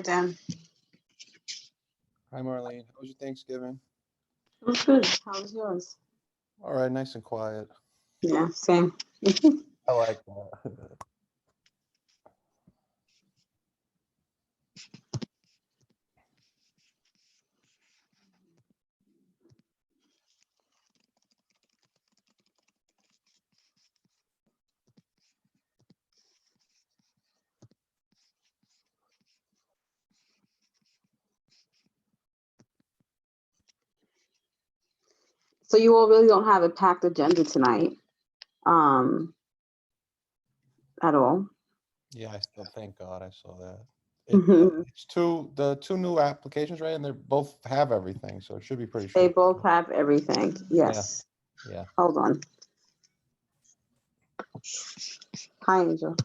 Hi, Dan. Hi, Marlene. How was your Thanksgiving? It was good. How was yours? All right, nice and quiet. Yeah, same. I like that. So you all really don't have a packed agenda tonight, at all. Yeah, I still thank God I saw that. Mhm. It's the two new applications, right? And they both have everything, so it should be pretty They short. both have everything. Yes. Yeah. Hold on. Hi, Angel.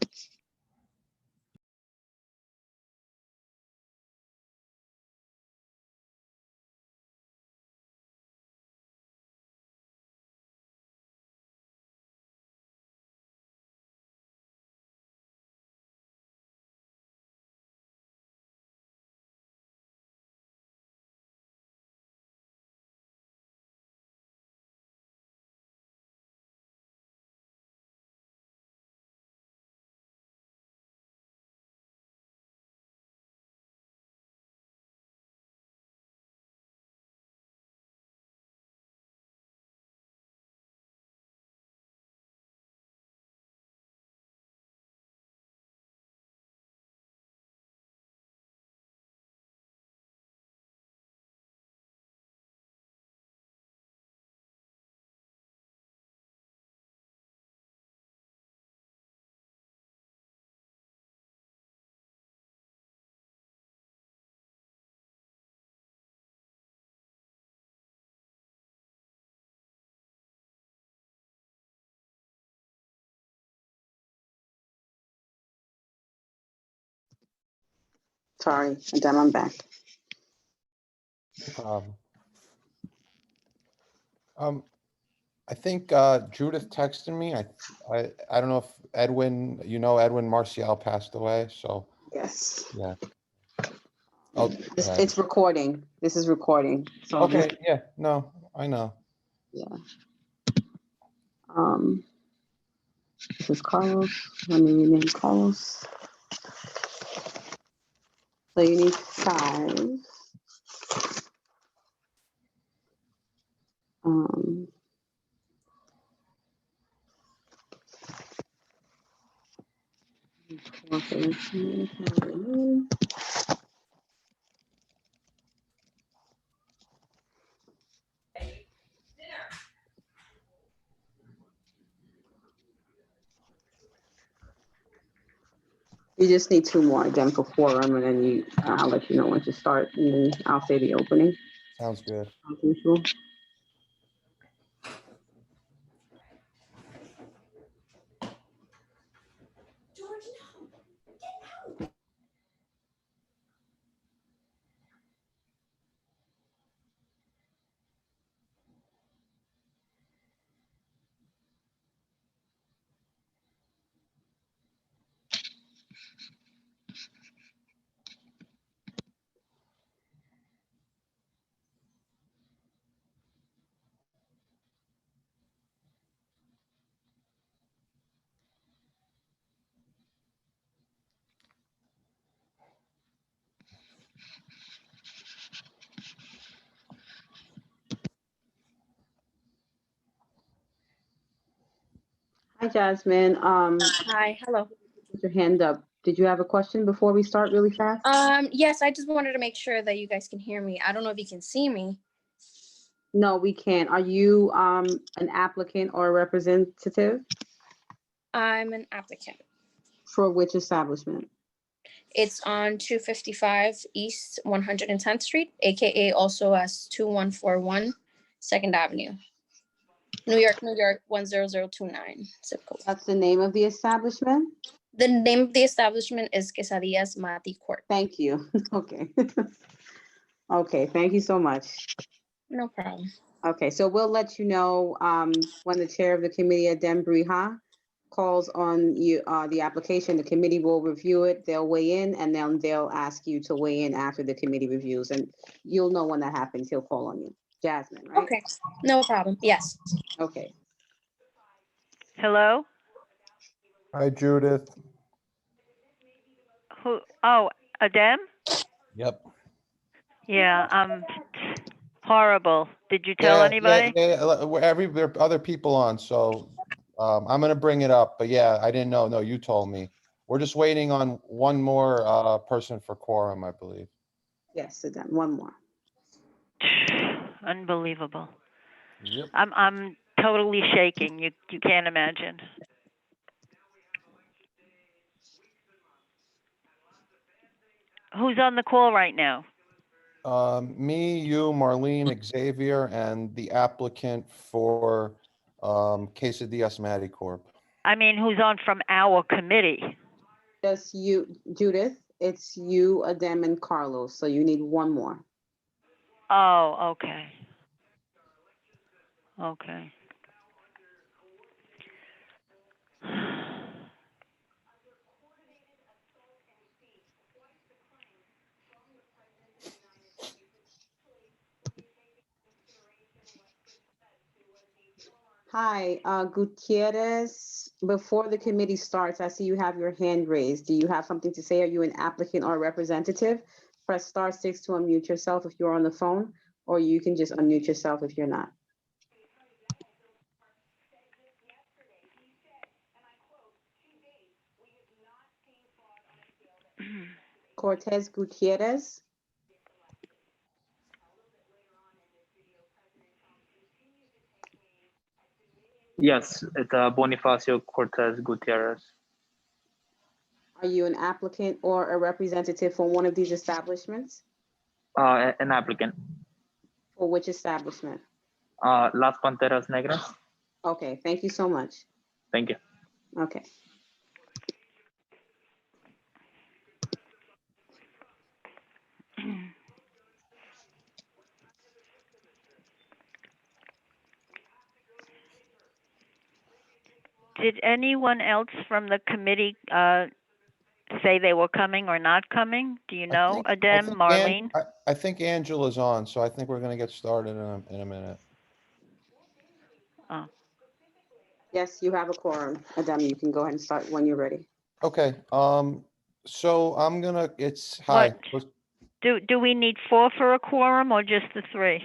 Sorry, Dan, I'm back. No problem. I think Judith texted me. I don't know if Edwin, Edwin Marcial passed away, so Yes. yeah. Oh, It's recording. This is recording. So okay, yeah, no, I know. yeah. This is Carlos. Let me rename Carlos. So you need 5. You just need 2 more again for quorum, and then I'll let you know when to start, and then I'll say the opening Sounds good. as usual. Hi, Jasmine. Hi, hello. Put your hand up. Did you have a question before we start really fast? Yes, I just wanted to make sure that you guys can hear me. I don't know if you can see me. No, we can't. Are you an applicant or a representative? I'm an applicant. For which establishment? It's on 255 East 110th Street, aka also as 2141 2nd Avenue, New York, 10029 zip code. That's the name of the establishment? The name of the establishment is Quesadillas Mati Court. Thank you. Okay. Okay, thank you so much. No problem. Okay, so we'll let you know when the chair of the committee, Adem Briha, calls on you, the application, the committee will review it, they'll weigh in, and then they'll ask you to weigh in after the committee reviews, and you'll know when that happens. He'll call on you. Jasmine, right? Okay, no problem. Yes. Okay. Hello? Hi, Judith. Who? Oh, Adem? Yep. Yeah, horrible. Did you tell anybody? There are other people on, so I'm gonna bring it up, but yeah, I didn't know. No, you told me. We're just waiting on one more person for quorum, I believe. Yes, so then one more. Unbelievable. Yep. I'm totally shaking. You can't imagine. Who's on the call right now? Me, you, Marlene, Xavier, and the applicant for Quesadillas Matty Corp. I mean, who's on from our committee? Just you, Judith, it's you, Adem, and Carlos, so you need one more. Oh, okay. Okay. Hi, Gutierrez, before the committee starts, I see you have your hand raised. Do you have something to say? Are you an applicant or a representative? Press *6 to unmute yourself if you're on the phone, or you can just unmute yourself if you're not. Cortez Gutierrez. Yes, it's Bonifacio Cortez Gutierrez. Are you an applicant or a representative for one of these establishments? An applicant. For which establishment? Las Panteras Negras. Okay, thank you so much. Thank you. Okay. Did anyone else from the committee say they were coming or not coming? Do you know, Adem, Marlene? I think Angela's on, so I think we're gonna get started in a minute. Oh. Yes, you have a quorum. Adam, you can go ahead and start when you're ready. Okay, so I'm gonna, hi. Do we need 4 for a quorum or just the 3?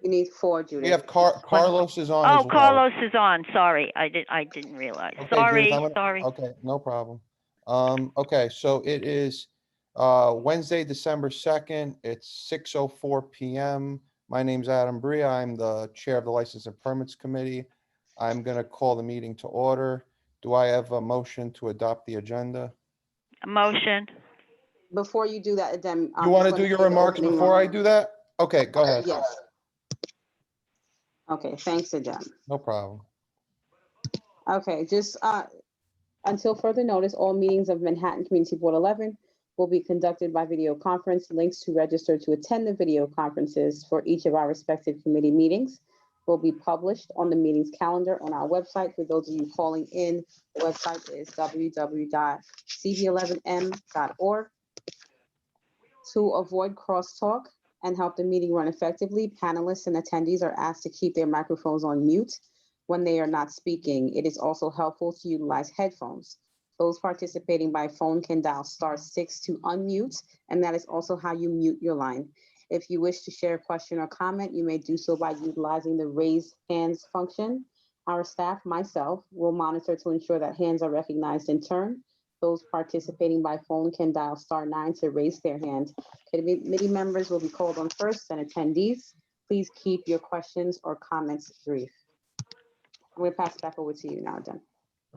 You need 4, Judith. We have Carlos is on as Oh, well. Carlos is on. Sorry, I didn't realize. Okay, Sorry, Judith, sorry. Okay, no problem. Okay, so it is Wednesday, December 2nd. It's 6:04 p.m. My name's Adam Bria. I'm the chair of the License and Permits Committee. I'm gonna call the meeting to order. Do I have a motion to adopt the agenda? A motion. Before you do that, Adam. You want to do your remarks before I do that? Okay, go ahead. Yes. Okay, thanks, Adam. No problem. Okay, just until further notice, all meetings of Manhattan Community Board 11 will be conducted by video conference. Links to register to attend the video conferences for each of our respective committee meetings will be published on the meeting's calendar on our website. For those of you calling in, the website is www.cb11m.org. To avoid crosstalk and help the meeting run effectively, panelists and attendees are asked to keep their microphones on mute when they are not speaking. It is also helpful to utilize headphones. Those participating by phone can dial *6 to unmute, and that is also how you mute your line. If you wish to share a question or comment, you may do so by utilizing the raise hands function. Our staff, myself, will monitor to ensure that hands are recognized in turn. Those participating by phone can dial *9 to raise their hand. Committee members will be called on first, and attendees, please keep your questions or comments brief. I'm going to pass it back over to you now, Jen.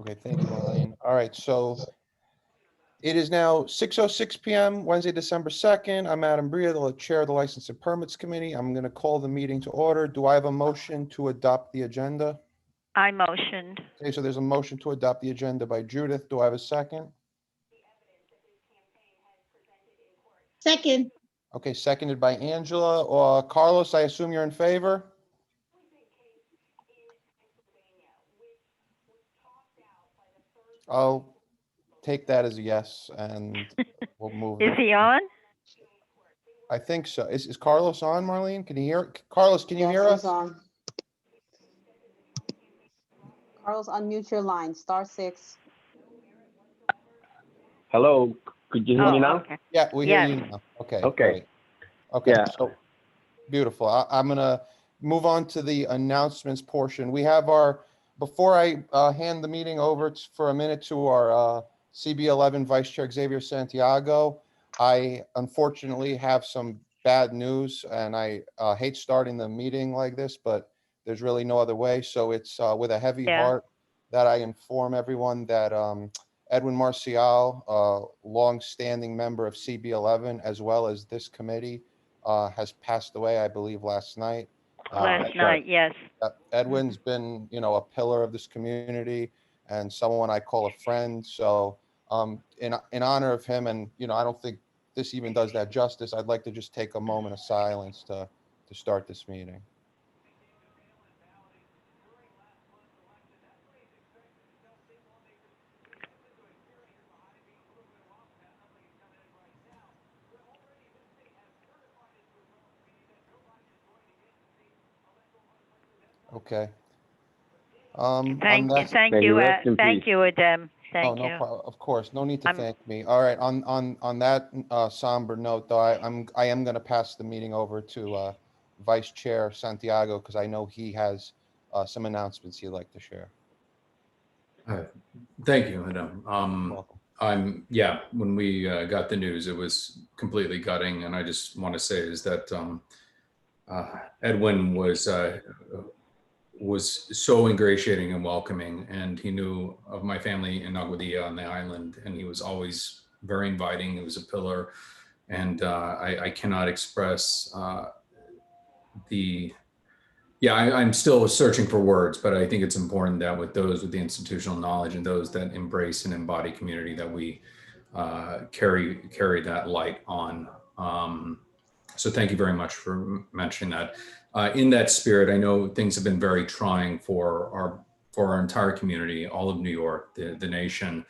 Okay, thank you, Marlene. All right, so it is now 6:06 p.m., Wednesday, December 2nd. I'm Adam Bria, the chair of the License and Permits Committee. I'm going to call the meeting to order. Do I have a motion to adopt the agenda? I motioned. Okay, so there's a motion to adopt the agenda by Judith. Do I have a second? Second. Okay, seconded by Angela. Carlos, I assume you're in favor? I'll take that as a yes, and we'll move. Is he on? I think so. Is Carlos on, Marlene? Can you hear? Carlos, can you Yes, hear he's us? on. Carlos, unmute your line, *6. Hello, could you hear me Oh, now? okay. Yeah, we hear Yes. you now. Okay, Okay. great. Okay, Yeah. so beautiful. I'm gonna move on to the announcements portion. We have our, before I hand the meeting over for a minute to our CB11 Vice Chair Xavier Santiago, I unfortunately have some bad news, and I hate starting the meeting like this, but there's really no other way. So it's with a heavy Yeah. heart that I inform everyone that Edwin Marcial, a longstanding member of CB11, as well as this committee, has passed away, I believe, last night. Last night, yes. Edwin's been, a pillar of this community and someone I call a friend. So in honor of him, and, I don't think this even does that justice, I'd like to just take a moment of silence to start this meeting. Okay. On Thank you, that- thank May he you, rest in thank peace. you, Adem. Oh, Thank no you. problem. Of course, no need to I'm- thank me. All right, on that somber note, though, I am going to pass the meeting over to Vice Chair Santiago, because I know he has some announcements he'd like to share. Thank you, Adam. Welcome. When we got the news, it was completely gutting. And I just want to say is that Edwin was so ingratiating and welcoming, and he knew of my family in Aguadilla on the island, and he was always very inviting. He was a pillar, and I cannot express I'm still searching for words, but I think it's important that with those with the institutional knowledge and those that embrace and embody community, that we carry that light on. So thank you very much for mentioning that. In that spirit, I know things have been very trying for our entire community, all of New York, the nation.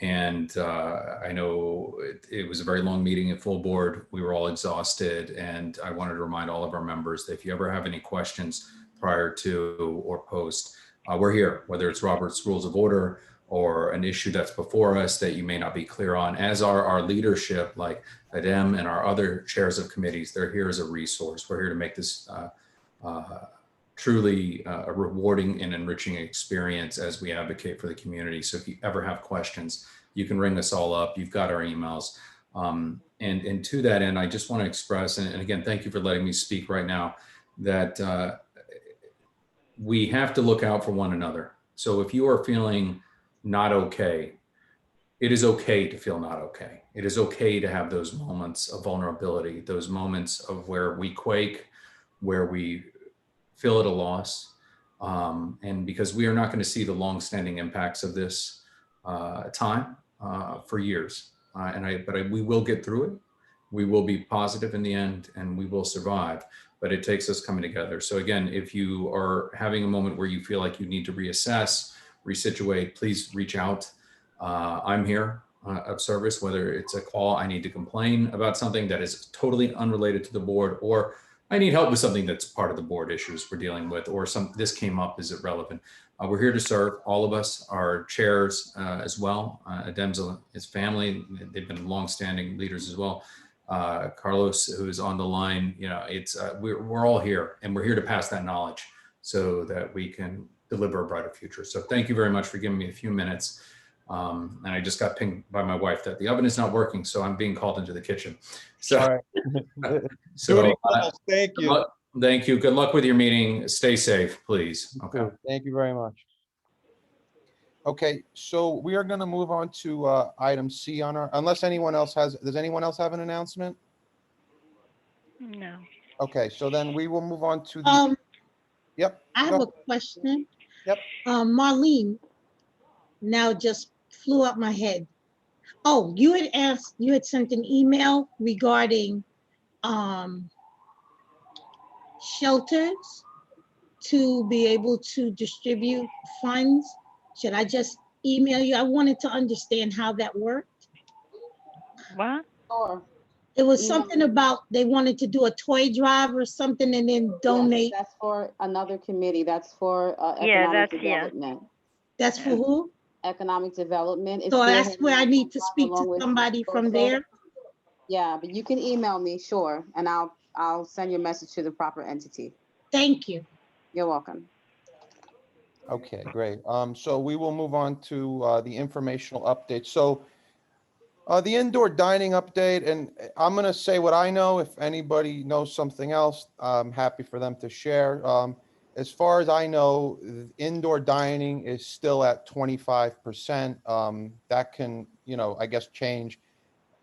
And I know it was a very long meeting at full board. We were all exhausted. And I wanted to remind all of our members that if you ever have any questions prior to or post, we're here, whether it's Robert's Rules of Order or an issue that's before us that you may not be clear on, as are our leadership, like Adem and our other chairs of committees. They're here as a resource. We're here to make this truly a rewarding and enriching experience as we advocate for the community. So if you ever have questions, you can ring us all up. You've got our emails. And to that end, I just want to express, and again, thank you for letting me speak right now, that we have to look out for one another. So if you are feeling not okay, it is okay to feel not okay. It is okay to have those moments of vulnerability, those moments of where we quake, where we feel at a loss. And because we are not going to see the long-standing impacts of this time for years. But we will get through it. We will be positive in the end, and we will survive. But it takes us coming together. So again, if you are having a moment where you feel like you need to reassess, resituate, please reach out. I'm here of service, whether it's a call, I need to complain about something that is totally unrelated to the board, or I need help with something that's part of the board issues we're dealing with, or this came up, is it relevant? We're here to serve. All of us are chairs as well. Adem's his family, they've been longstanding leaders as well. Carlos, who is on the line, we're all here, and we're here to pass that knowledge so that we can deliver a brighter future. So thank you very much for giving me a few minutes. And I just got pinged by my wife that the oven is not working, so I'm being called into the kitchen. So, All right. Thank you. Thank you. Good luck with your meeting. Stay safe, please. Okay. Thank you very much. Okay, so we are going to move on to item C on our, unless anyone else does anyone else have an announcement? No. Okay, so then we will move on to the, yep. I have go. a question. Yep. Marlene, now just flew up my head. Oh, you had sent an email regarding shelters to be able to distribute funds. Should I just email you? I wanted to understand how that worked. What? Sure. It was Email something me. about they wanted to do a toy drive or something and then Yes, donate. that's for another committee. That's for Yeah, economic yeah. development. That's for who? Economic development. It's So that's spearheaded where I by need to Drive speak to along with somebody from Goso. there. Yeah, but you can email me, sure, and I'll send your message to the proper entity. Thank you. You're welcome. Okay, great. So we will move on to the informational update. So the indoor dining update, and I'm going to say what I know. If anybody knows something else, I'm happy for them to share. As far as I know, indoor dining is still at 25%. That can, I guess change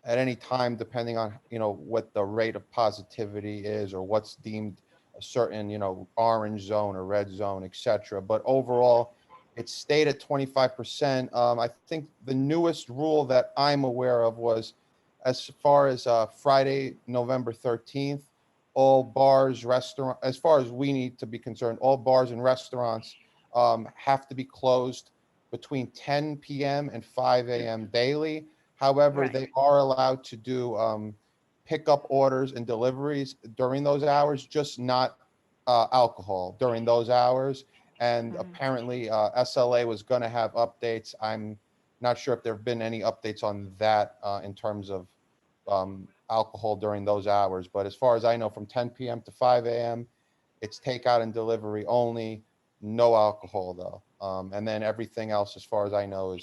at any time depending on, what the rate of positivity is or what's deemed a certain, orange zone or red zone, et cetera. But overall, it stayed at 25%. I think the newest rule that I'm aware of was as far as Friday, November 13th, all bars, restaurant, as far as we need to be concerned, all bars and restaurants have to be closed between 10 p.m. and 5 a.m. daily. However, Right. they are allowed to do pickup orders and deliveries during those hours, just not alcohol during those hours. And Mhm. apparently SLA was going to have updates. I'm not sure if there have been any updates on that in terms of alcohol during those hours. But as far as I know, from 10 p.m. to 5 a.m., it's takeout and delivery only, no alcohol though. And then everything else, as far as I know,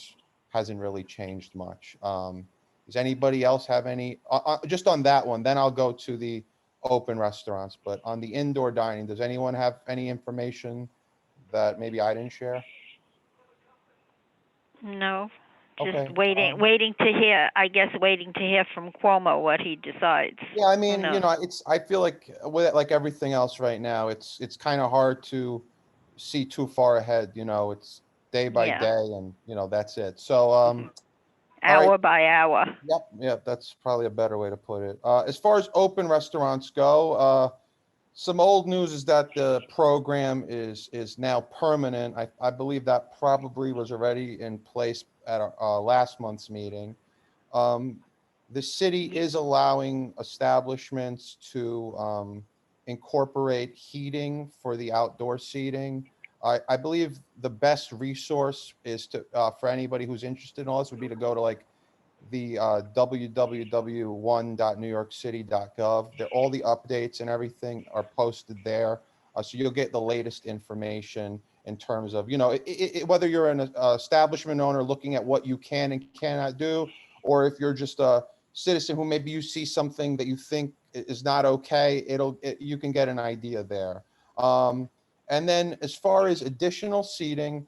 hasn't really changed much. Does anybody else have any, just on that one, then I'll go to the open restaurants, but on the indoor dining, does anyone have any information that maybe I didn't share? No, just Okay. waiting to hear, I guess, waiting to hear from Cuomo what he decides. Yeah, I Who mean, knows? I feel like with like everything else right now, it's kind of hard to see too far ahead, it's day by Yeah. day and, that's it. So, all right. Hour by hour. Yep, that's probably a better way to put it. As far as open restaurants go, some old news is that the program is now permanent. I believe that probably was already in place at our last month's meeting. The city is allowing establishments to incorporate heating for the outdoor seating. I believe the best resource is to for anybody who's interested in all this would be to go to like the www.one.newyorkcity.gov. All the updates and everything are posted there. So you'll get the latest information in terms of, whether you're an establishment owner looking at what you can and cannot do, or if you're just a citizen who maybe you see something that you think is not okay, you can get an idea there. And then as far as additional seating,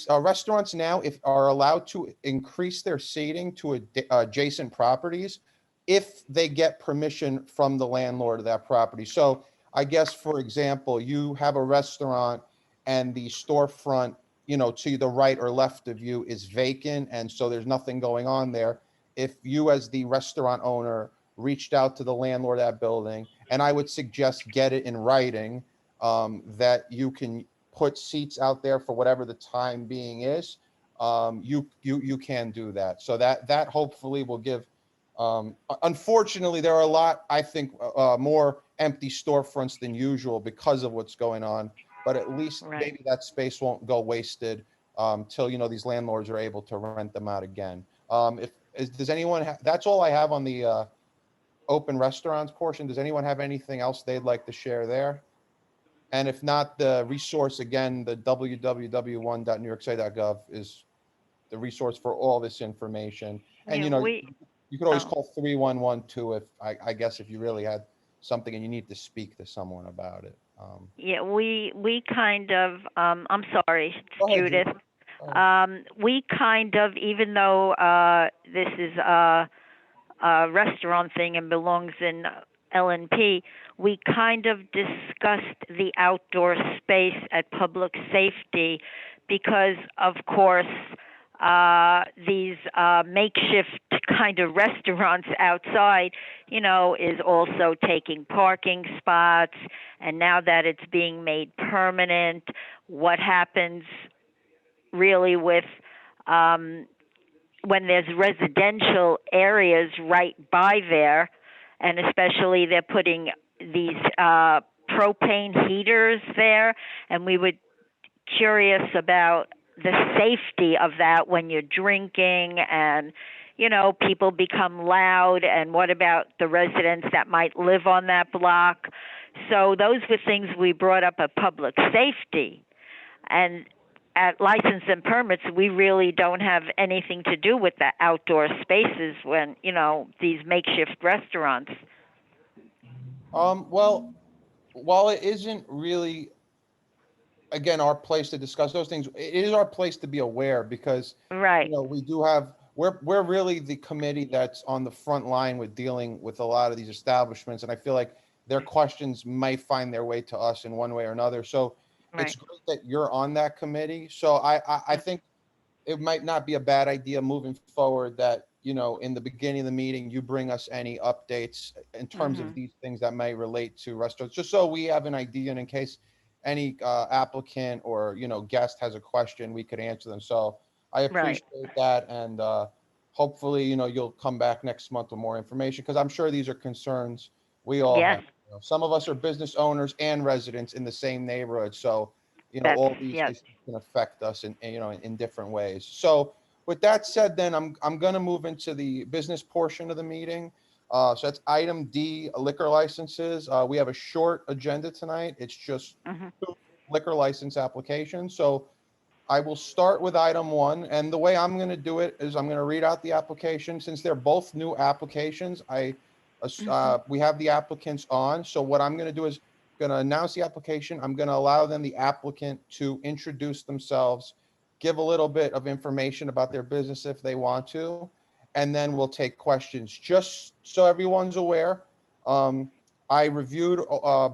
restaurants now are allowed to increase their seating to adjacent properties if they get permission from the landlord of that property. So I guess, for example, you have a restaurant and the storefront, to the right or left of you is vacant, and so there's nothing going on there. If you, as the restaurant owner, reached out to the landlord of that building, and I would suggest get it in writing, that you can put seats out there for whatever the time being is, you can do that. So that hopefully will give. Unfortunately, there are a lot, I think, more empty storefronts than usual because of what's going on. But at least Right. maybe that space won't go wasted till these landlords are able to rent them out again. Does anyone? That's all I have on the open restaurants portion. Does anyone have anything else they'd like to share there? And if not, the resource, again, the www.one.newyorkcity.gov is the resource for all this information. And, Yeah, you could always oh. call 311 if I guess if you really had something and you need to speak to someone about it. Yeah, we kind of, I'm sorry, Go ahead, Judith. Go ahead. We kind of, even though this is a restaurant thing and belongs in LNP, we kind of discussed the outdoor space at public safety because, of course, these makeshift kind of restaurants outside, is also taking parking spots. And now that it's being made permanent, what happens really with when there's residential areas right by there, and especially they're putting these propane heaters there, and we were curious about the safety of that when you're drinking and, you know, people become loud, and what about the residents that might live on that block? So those were things we brought up at public safety. And at license and permits, we really don't have anything to do with the outdoor spaces when, you know, these makeshift restaurants. Well, while it isn't really, again, our place to discuss those things, it is our place to be aware because, Right. you know, we do have, we're really the committee that's on the front line with dealing with a lot of these establishments. And I feel like their questions might find their way to us in one way or another. So Right. it's great that you're on that committee. So I think it might not be a bad idea moving forward that, you know, in the beginning of the meeting, you bring us any updates in terms of these things that may relate to restaurants, just so we have an idea, and in case any applicant or, you know, guest has a question, we could answer them. So I Right. appreciate that. And hopefully, you know, you'll come back next month with more information, because I'm sure these are concerns we all Yes. have. You know, some of us are business owners and residents in the same neighborhood. So, you know, That's, all these yes. issues can affect us in, you know, in different ways. So with that said, then I'm going to move into the business portion of the meeting. So that's item D, liquor licenses. We have a short agenda tonight. It's just Hmm. 2 liquor license applications. So I will start with item 1. And the way I'm going to do it is I'm going to read out the application. Since they're both new applications, we have the applicants on. So what I'm going to do is going to announce the application. I'm going to allow them, the applicant, to introduce themselves, give a little bit of information about their business if they want to, and then we'll take questions. Just so everyone's aware, I reviewed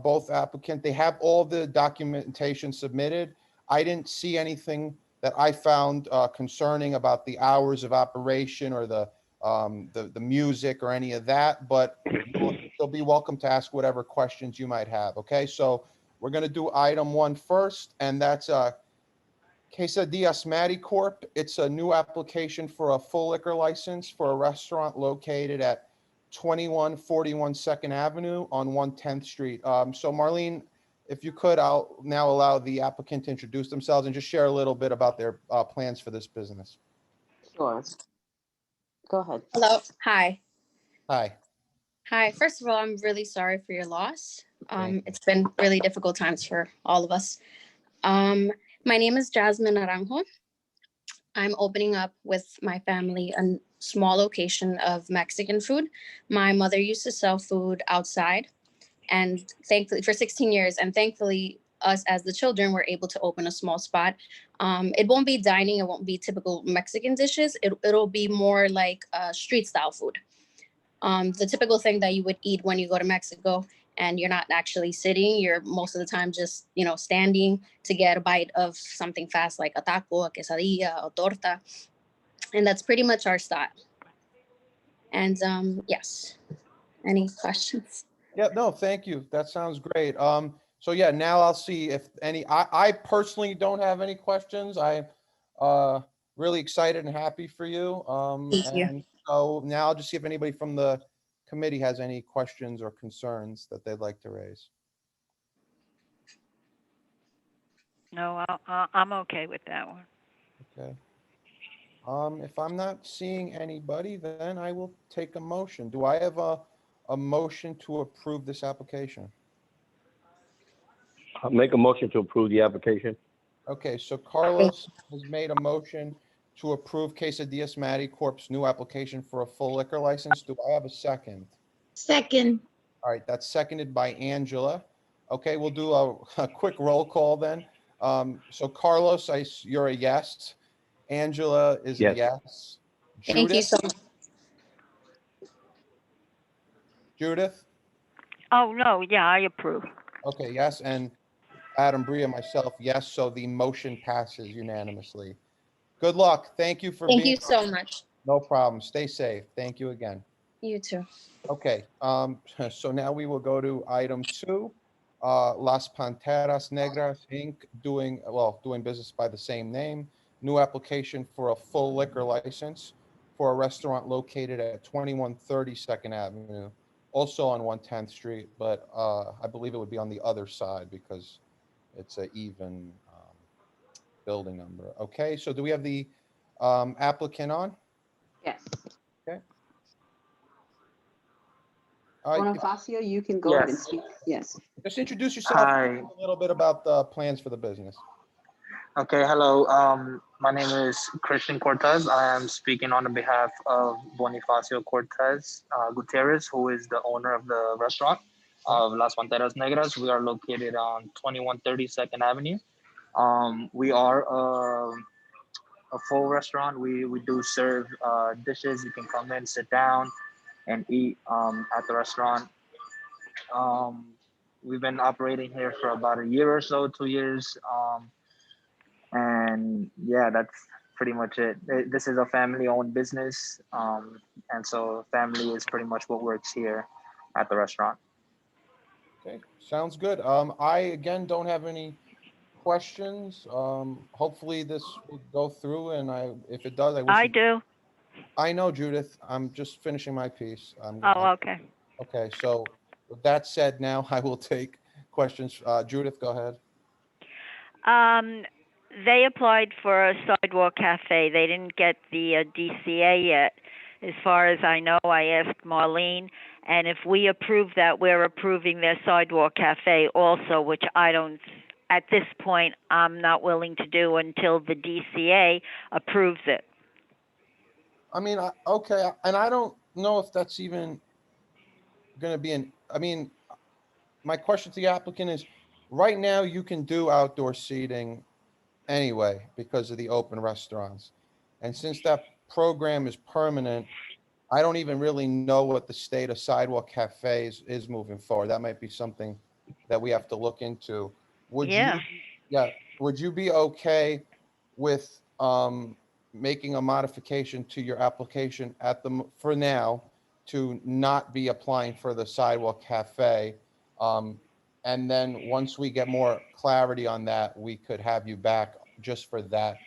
both applicants. They have all the documentation submitted. I didn't see anything that I found concerning about the hours of operation or the music or any of that, but you'll be welcome to ask whatever questions you might have. Okay, so we're going to do item 1 first, and that's Quesadillas Matty Corp. It's a new application for a full liquor license for a restaurant located at 2141 Second Avenue on 110th Street. So Marlene, if you could, I'll now allow the applicant to introduce themselves and just share a little bit about their plans for this business. Sure. Go ahead. Hello. Hi. Hi. Hi. First of all, I'm really sorry for your loss. Thank you. It's been really difficult times for all of us. My name is Jasmine Naranjo. I'm opening up with my family a small location of Mexican food. My mother used to sell food outside, and thankfully for 16 years, and thankfully us as the children were able to open a small spot. It won't be dining, it won't be typical Mexican dishes. It'll be more like street style food. The typical thing that you would eat when you go to Mexico and you're not actually sitting, you're most of the time just, you know, standing to get a bite of something fast like a taco, a quesadilla, a torta. And that's pretty much our style. And yes, any questions? Yeah, no, thank you. That sounds great. So yeah, now I'll see if any, I personally don't have any questions. I'm really excited and happy for you. Thank you. And so now I'll just see if anybody from the committee has any questions or concerns that they'd like to raise. No, I'm okay with that one. Okay. If I'm not seeing anybody, then I will take a motion. Do I have a motion to approve this application? I'll make a motion to approve the application. Okay, so Carlos has made a motion to approve Quesadillas Matty Corp's new application for a full liquor license. Do I have a second? Second, All right, that's seconded by Angela. Okay, we'll do a quick roll call then. So Carlos, you're a yes. Angela is a Yes. yes. Thank you Judith, so much. Judith? Oh, no, yeah, I approve. Okay, yes, and Adam, Bria, myself, yes, so the motion passes unanimously. Good luck. Thank you for Thank being. you so much. No problem. Stay safe. Thank you again. You too. Okay, so now we will go to item 2. Las Panteras Negras Inc., doing business by the same name. new application for a full liquor license for a restaurant located at 2130 Second Avenue, also on 110th Street, but I believe it would be on the other side because it's an even building number. Okay, so do we have the applicant on? Yes. Okay. Bonifacio, you can go ahead and Yes. speak. Yes. Just introduce yourself, Hi. a little bit about the plans for the business. Okay, hello. My name is Christian Cortez. I am speaking on behalf of Bonifacio Cortez Gutierrez, who is the owner of the restaurant of Las Panteras Negras. We are located on 2130 Second Avenue. We are a full restaurant. We do serve dishes. You can come in, sit down, and eat at the restaurant. Um, we've been operating here for about a year or so, 2 years. And yeah, that's pretty much it. This is a family-owned business, and so family is pretty much what works here at the restaurant. Okay, sounds good. I again don't have any questions. Hopefully this will go through, and if it does, I wish I you. do. I know, Judith. I'm just finishing my piece. Oh, okay. Okay, so with that said, now I will take questions. Judith, go ahead. They applied for a sidewalk cafe. They didn't get the DCA yet. As far as I know, I asked Marlene, and if we approve that, we're approving their sidewalk cafe also, which I don't, at this point, I'm not willing to do until the DCA approves it. I mean, okay, and I don't know if that's even going to be I mean, my question to the applicant is, right now you can do outdoor seating anyway because of the open restaurants. And since that program is permanent, I don't even really know what the state of sidewalk cafes is moving forward. That might be something that we have to look into. Yeah. Would you be okay with making a modification to your application for now to not be applying for the sidewalk cafe? And then once we get more clarity on that, we could have you back just for that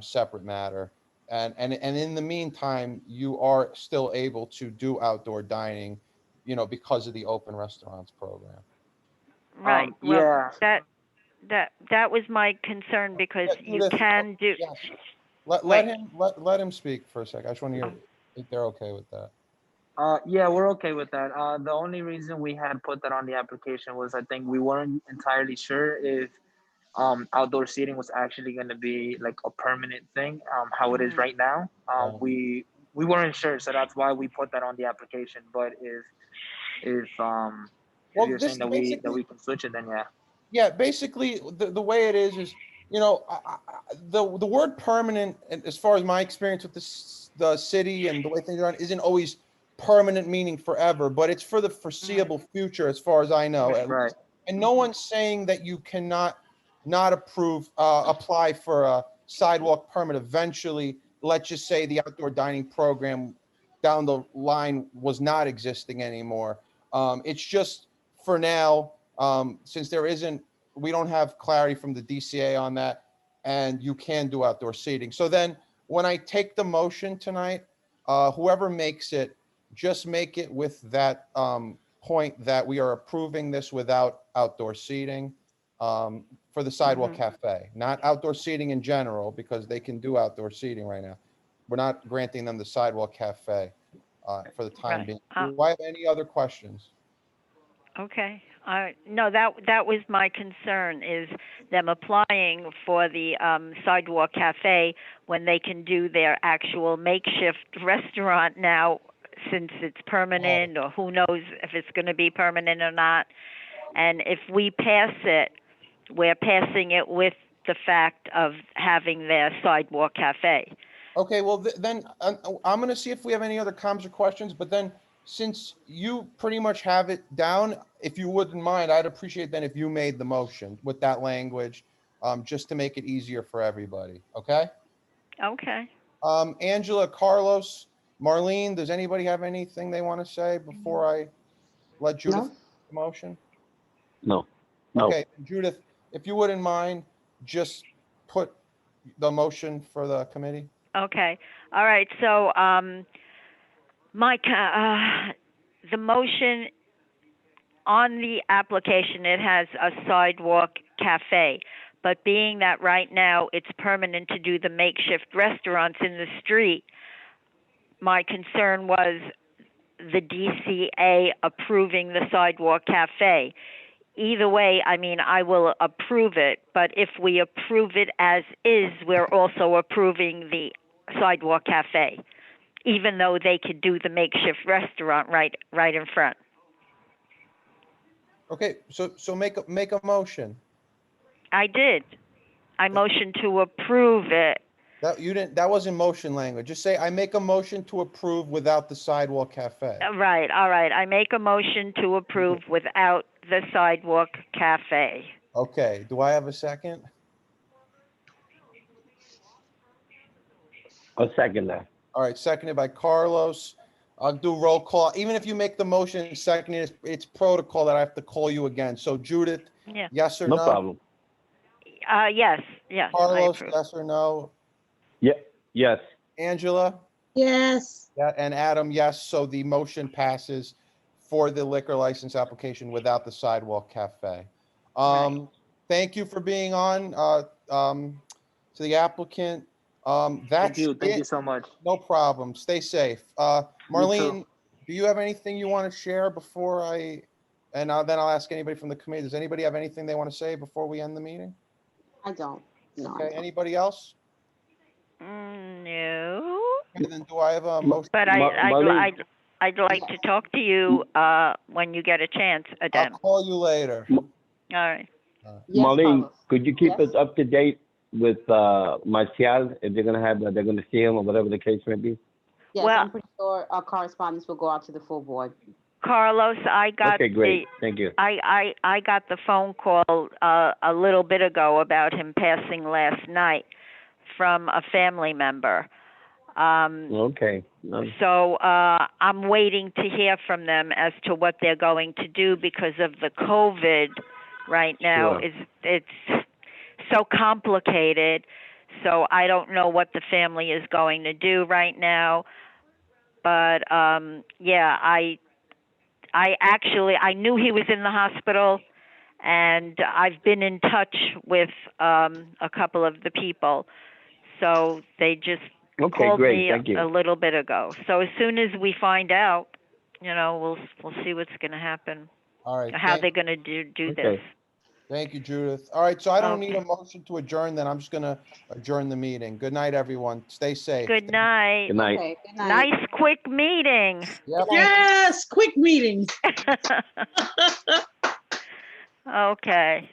separate matter. And in the meantime, you are still able to do outdoor dining, because of the open restaurants program. Right. Well, Yeah. that was my concern because Yeah, you Judith, can do. yes. Let him speak for a second. I just want to hear if they're okay with that. Yeah, we're okay with that. The only reason we had put that on the application was I think we weren't entirely sure if outdoor seating was actually going to be like a permanent thing, how it is right now. We weren't sure, so that's why we put that on the application. But if you're saying that we can switch it, then yeah. Yeah, basically the way it is, the word permanent, as far as my experience with the city and the way things are, isn't always permanent meaning forever, but it's for the foreseeable future, as far as I know. Right. And no one's saying that you cannot not apply for a sidewalk permit eventually. Let's just say the outdoor dining program down the line was not existing anymore. It's just for now, since we don't have clarity from the DCA on that, and you can do outdoor seating. So then when I take the motion tonight, whoever makes it, just make it with that point that we are approving this without outdoor seating for the sidewalk cafe, not outdoor seating in general, because they can do outdoor seating right now. We're not granting them the sidewalk cafe for the time being. Do I have any other questions? Okay. No, that was my concern, is them applying for the sidewalk cafe when they can do their actual makeshift restaurant now, since it's permanent, or who knows if it's going to be permanent or not. And if we pass it, we're passing it with the fact of having their sidewalk cafe. Okay, well, then I'm going to see if we have any other comments or questions, but then since you pretty much have it down, if you wouldn't mind, I'd appreciate then if you made the motion with that language, just to make it easier for everybody, okay? Okay. Angela, Carlos, Marlene, does anybody have anything they want to say before I let Judith make the motion? No. No. Okay, Judith, if you wouldn't mind, just put the motion for the committee? Okay, all right, so, the motion on the application, it has a sidewalk cafe. But being that right now it's permanent to do the makeshift restaurants in the street, my concern was the DCA approving the sidewalk cafe. Either way, I mean, I will approve it, but if we approve it as is, we're also approving the sidewalk cafe, even though they could do the makeshift restaurant right in front. Okay, so make a motion. I did. I motioned to approve it. That wasn't motion language. Just say, I make a motion to approve without the sidewalk cafe. Right, all right. I make a motion to approve without the sidewalk cafe. Okay, do I have a second? I'll second that. All right, seconded by Carlos. I'll do roll call. Even if you make the motion and second it, it's protocol that I have to call you again. So Judith, Yeah. yes or no? No problem. Yes, I Carlos, approve. yes or no? Yeah, yes. Angela? Yes, Yeah, and Adam, yes. So the motion passes for the liquor license application without the sidewalk cafe. Thank you for being on, to the applicant. Thank That's you. Thank you it. so much. No problem. Stay safe. Marlene, do you have anything you want to share before then I'll ask anybody from the committee. Does anybody have anything they want to say before we end the meeting? I don't. No, I Okay, don't. anybody else? No, Okay, then do I have a motion? but Marlene. I'd like to talk to you when you get a chance, I'll Adam. call you later. All right. Yes, Marlene, Carlos. could you keep Yes. us up to date with Marcial, if they're gonna see him or whatever the case may be? Yes, Well- I'm pretty sure our correspondence will go out to the full board. Carlos, I got Okay, great. Thank you. I got the phone call a little bit ago about him passing last night from a family member. Okay. So I'm waiting to hear from them as to what they're going to do because of the COVID right now. Sure. It's so complicated. So I don't know what the family is going to do right now. But yeah, I knew he was in the hospital, and I've been in touch with a couple of the people. So they just Okay, called great. me Thank you. a little bit ago. So as soon as we find out, we'll see what's going to happen, All right. how they're going to do Okay. this. Thank you, Judith. All right, so I don't need a Okay. motion to adjourn, then I'm just gonna adjourn the meeting. Good night, everyone. Stay safe. Good night. Good night. Okay, good night. Nice quick meeting. Yep. yes, quick meetings. Okay.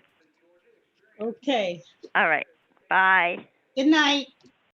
Okay, All right. Bye. good night.